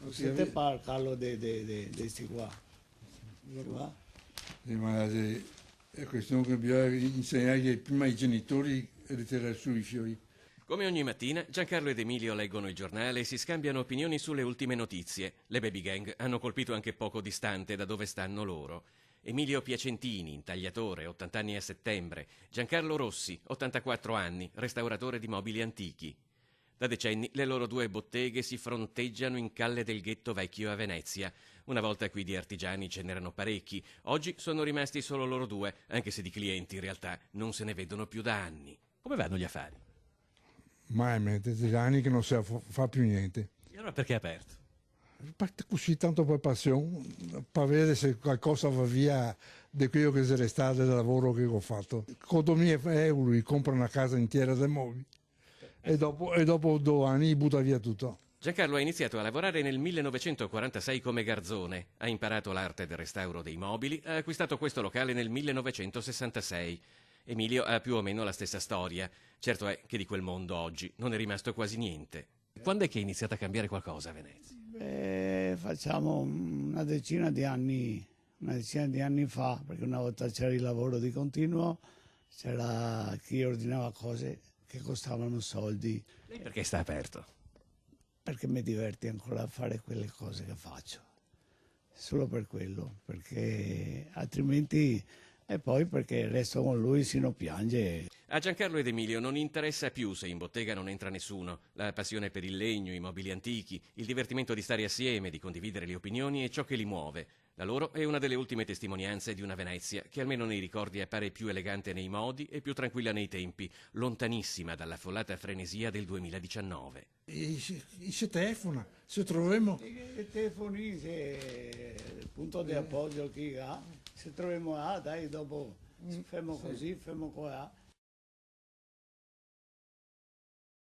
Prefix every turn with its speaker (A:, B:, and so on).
A: Você te parlo di sti qua. Qua.
B: Sì, ma è questione che bisogna insegnare prima ai genitori e ritirare su i figli.
C: Come ogni mattina, Giancarlo ed Emilio leggono il giornale e si scambiano opinioni sulle ultime notizie. Le baby gang hanno colpito anche poco distante da dove stanno loro. Emilio Piacentini, intagliatore, 80 anni a settembre. Giancarlo Rossi, 84 anni, restauratore di mobili antichi. Da decenni le loro due botteghe si fronteggiano in Calle del Ghetto Vecchio a Venezia. Una volta qui di artigiani ce n'erano parecchi, oggi sono rimasti solo loro due, anche se di clienti in realtà non se ne vedono più da anni. Come vanno gli affari?
B: Ma è anni che non si fa più niente.
C: E allora perché è aperto?
B: Parte così tanto per passione, per vedere se qualcosa va via di quello che è restato del lavoro che ho fatto. Con 2.000 euro compra una casa intera di mobili e dopo 2 anni butta via tutto.
C: Giancarlo ha iniziato a lavorare nel 1946 come garzone, ha imparato l'arte del restauro dei mobili, ha acquistato questo locale nel 1966. Emilio ha più o meno la stessa storia. Certo è che di quel mondo oggi non è rimasto quasi niente. Quando è che è iniziato a cambiare qualcosa a Venezia?
A: Beh, facciamo una decina di anni fa, perché una volta c'era il lavoro di continuo, c'era chi ordinava cose che costavano soldi.
C: Lei perché sta aperto?
A: Perché mi diverti ancora a fare quelle cose che faccio. Solo per quello, perché altrimenti... E poi perché resto con lui si non piange.
C: A Giancarlo ed Emilio non interessa più se in bottega non entra nessuno. La passione per il legno, i mobili antichi, il divertimento di stare assieme, di condividere le opinioni è ciò che li muove. La loro è una delle ultime testimonianze di una Venezia che almeno nei ricordi appare più elegante nei modi e più tranquilla nei tempi, lontanissima dalla affollata frenesia del 2019.
B: E si telefona, se troviamo...
A: I telefoni, il punto di appoggio che ha, se troviamo, dai, dopo fermo così, fermo qua.